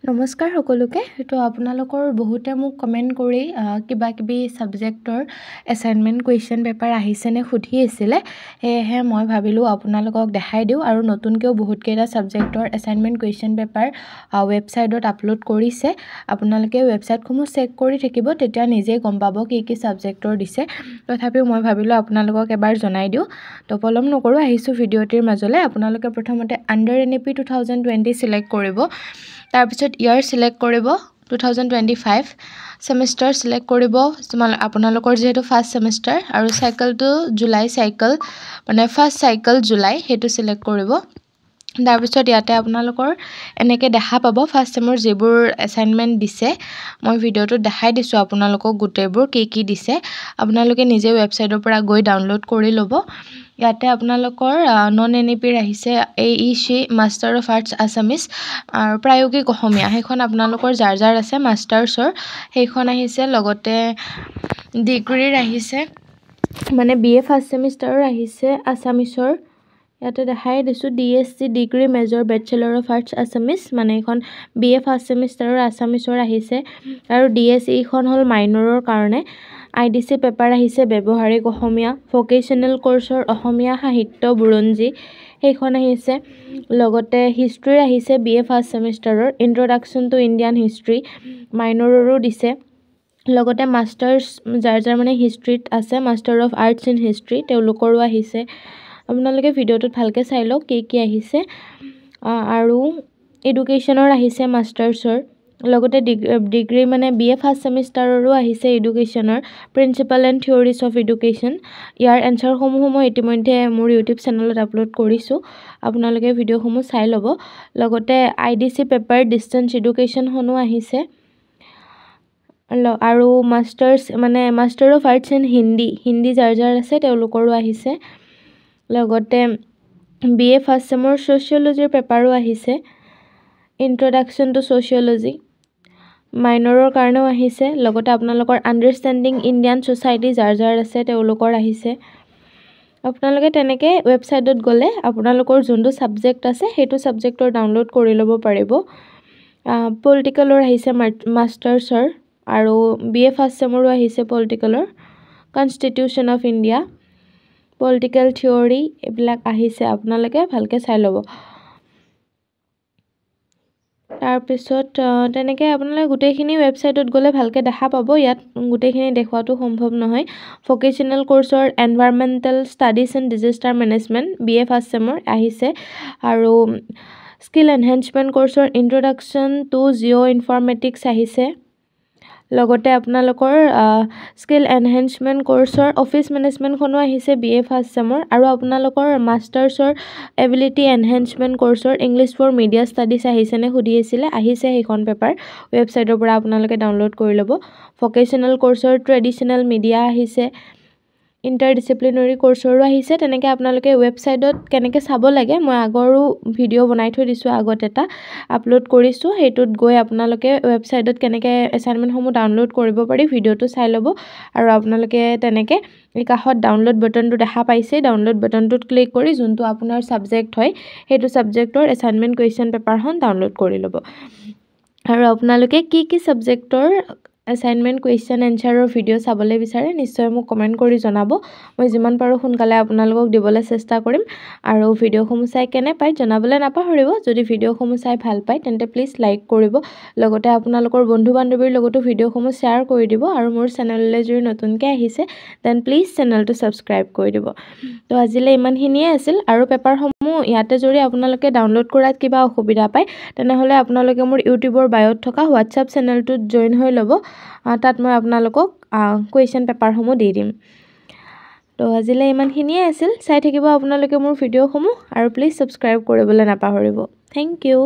নমস্কাৰ সকলোকে তো আপোনালোকৰ বহুতে মোক কমেন্ট কৰি কিবা কিবি সাবজেক্টৰ এসাইনমেন্ট কোৱেশ্চন পেপাৰ আহিছে নে সুধি আছিলে হে মই ভাবিলো আপোনালোকক দেখাই দিও আৰু নতুনকেও বহুত কেইটা সাবজেক্টৰ এসাইনমেন্ট কোৱেশ্চন পেপাৰ ওয়েবসাইটত আপলোড কৰিছে আপোনালোকে ওয়েবসাইটসমূহ চেক কৰি থাকিব তেতিয়া নিজে গম পাব কি সাবজেক্টৰ দিছে তথাপিও মই ভাবিলো আপোনালোকক এবাৰ জনাই দিও তো পলম নকৰো আহিছো ভিডিওটিৰ মাজলে আপোনালোকে প্ৰথমতে আন্ডাৰ এনইপি 2020 সিলেক্ট কৰিব তাৰ পিছত ইয়াৰ সিলেক্ট কৰিব 2025 সেমিস্টাৰ সিলেক্ট কৰিব আপোনালোকৰ যেহেতু ফাৰ্স্ট সেমিস্টাৰ আৰু সাইকেল টু জুলাই সাইকেল মানে ফাৰ্স্ট সাইকেল জুলাই হেতু সিলেক্ট কৰিব তাৰ পিছত ইয়াতে আপোনালোকৰ এনেকে দেখা পাব ফাৰ্স্ট সেমৰ যেবোৰ এসাইনমেন্ট দিছে মই ভিডিওটো দেখাই দিছো আপোনালোকক গুটেবোৰ কি দিছে আপোনালোকে নিজে ওয়েবসাইটৰ পৰা গৈ ডাউনলোড কৰি লব ইয়াতে আপোনালোকৰ নন এনইপি আহিছে এইচি মাষ্টাৰ অফ আৰ্টছ আসামিজ আৰু প্ৰায়োগিক অসমীয়া হেখন আপোনালোকৰ যাৰ আছে মাষ্টাৰ্ছৰ হেখন আহিছে লগতে ডিগ্ৰীৰ আহিছে মানে বিএ ফাৰ্স্ট সেমিস্টাৰৰ আহিছে আসামিজৰ ইয়াতে দেখাই দিছো DSC degree major bachelor of arts Assamese মানে এখন বিএ ফাৰ্স্ট সেমিস্টাৰৰ আসামিজৰ আহিছে আৰু ডিএসই খন হল মাইনৰৰ কাৰণে আইডিসি পেপাৰ আহিছে ব্যৱহাৰিক অসমীয়া ভোকেশনাল কোৰ্সৰ অসমীয়া সাহিত্য বুৰঞ্জী হেখন আহিছে লগতে হিষ্ট্ৰী আহিছে বিএ ফাৰ্স্ট সেমিস্টাৰৰ ইন্ট্ৰোডাকশন টু ইণ্ডিয়ান হিষ্ট্ৰী মাইনৰৰো দিছে লগতে মাষ্টাৰ্ছ যাৰ মানে হিষ্ট্ৰীত আছে master of arts in history তেওঁলোকৰো আহিছে আপোনালোকে ভিডিওটোত ভালকে চাই লওক কি আহিছে আৰু এডুকেশনৰ আহিছে মাষ্টাৰ্ছৰ লগতে ডিগ্ৰী মানে বিএ ফাৰ্স্ট সেমিস্টাৰৰো আহিছে এডুকেশনৰ principle and theories of education ইয়াৰ এনসাৰ সমূহ মই ইতিমধ্যে মোৰ ইউটিউব চেনেলত আপলোড কৰিছো আপোনালোকে ভিডিওসমূহ চাই লব লগতে আইডিসি পেপাৰ ডিসটেন্স এডুকেশন হনো আহিছে আৰু মাষ্টাৰ্ছ মানে master of arts in Hindi যাৰ আছে তেওঁলোকৰো আহিছে লগতে বিএ ফাৰ্স্ট সেমৰ সোশিয়োলজিৰ পেপাৰো আহিছে ইন্ট্ৰোডাকশন টু সোশিয়োলজি মাইনৰৰ কাৰণেও আহিছে লগতে আপোনালোকৰ আন্ডাৰষ্টেণ্ডিং ইণ্ডিয়ান সোসাইটি যাৰ আছে তেওঁলোকৰ আহিছে আপোনালোকে তেনেকে ওয়েবসাইটত গলে আপোনালোকৰ যোনটো সাবজেক্ট আছে হেতু সাবজেক্টৰ ডাউনলোড কৰি লব পাৰিব পলিটিকেলৰ আহিছে মাষ্টাৰ্ছৰ আৰু বিএ ফাৰ্স্ট সেমৰো আহিছে পলিটিকেলৰ constitution of India political theory এবিলাক আহিছে আপোনালোকে ভালকে চাই লব তাৰ পিছত তেনেকে আপোনালোকে গুটেখিনি ওয়েবসাইটত গলে ভালকে দেখা পাব ইয়াত গুটেখিনি দেখুৱাটো সম্ভৱ নহয় ভোকেশনাল কোৰ্সৰ environmental studies and disaster management BA first সেমৰ আহিছে আৰু স্কিল এনহান্সমেন্ট কোৰ্সৰ ইন্ট্ৰোডাকশন টু জিও ইনফৰমেটিক্স আহিছে লগতে আপোনালোকৰ স্কিল এনহান্সমেন্ট কোৰ্সৰ অফিস মেনেজমেন্ট খনো আহিছে বিএ ফাৰ্স্ট সেমৰ আৰু আপোনালোকৰ মাষ্টাৰ্ছৰ এবিলিটি এনহান্সমেন্ট কোৰ্সৰ ইংলিছ ফৰ মিডিয়া ষ্টাডিজ আহিছে নে সুধি আছিল আহিছে হেখন পেপাৰ ওয়েবসাইটৰ পৰা আপোনালোকে ডাউনলোড কৰি লব ভোকেশনাল কোৰ্সৰ ট্ৰেডিশনাল মিডিয়া আহিছে ইন্টাৰডিসিপ্লিনাৰী কোৰ্সৰো আহিছে তেনেকে আপোনালোকে ওয়েবসাইটত কেনেকে চাব লাগে মই আগৰো ভিডিও বনাই থৈ দিছো আগত এটা আপলোড কৰিছো হেতুত গৈ আপোনালোকে ওয়েবসাইটত কেনেকে এসাইনমেন্ট সমূহ ডাউনলোড কৰিব পাৰি ভিডিওটো চাই লব আৰু আপোনালোকে তেনেকে এই কাষত ডাউনলোড বাটনটো দেখা পাইছে ডাউনলোড বাটনটোত ক্লিক কৰি যোনটো আপোনাৰ সাবজেক্ট হয় হেতু সাবজেক্টৰ এসাইনমেন্ট কোৱেশ্চন পেপাৰখন ডাউনলোড কৰি লব আৰু আপোনালোকে কি সাবজেক্টৰ এসাইনমেন্ট কোৱেশ্চন এনসাৰৰ ভিডিও চাবলৈ বিচাৰে নিশ্চয় মোক কমেন্ট কৰি জনাব মই যিমান পাৰো সোনকালে আপোনালোকক দিবলৈ চেষ্টা কৰিম আৰু ভিডিওসমূহ চাই কেনে পাই জনাবলৈ নাপাহৰিব যদি ভিডিওসমূহ চাই ভাল পায় তেন্তে প্লিজ লাইক কৰিব লগতে আপোনালোকৰ বন্ধু বান্ধৱীৰ লগতো ভিডিওসমূহ শেয়াৰ কৰি দিব আৰু মোৰ চেনেললৈ যদি নতুনকৈ আহিছে দেন প্লিজ চেনেলটো সাবস্ক্ৰাইব কৰি দিব তো আজিলৈ ইমানখিনিয়ে আছিল আৰু পেপাৰসমূহ ইয়াতে যদি আপোনালোকে ডাউনলোড কৰাত কিবা অসুবিধা পায় তেনেহলে আপোনালোকে মোৰ ইউটিউবৰ বায়ত থকা হোৱাটসএপ চেনেলটোত জয়েন হৈ লব তাত মই আপোনালোকক কোৱেশ্চন পেপাৰসমূহ দি দিম তো আজিলৈ ইমানখিনিয়ে আছিল চাই থাকিব আপোনালোকে মোৰ ভিডিওসমূহ আৰু প্লিজ সাবস্ক্ৰাইব কৰিবলৈ নাপাহৰিব থ্যাংক ইউ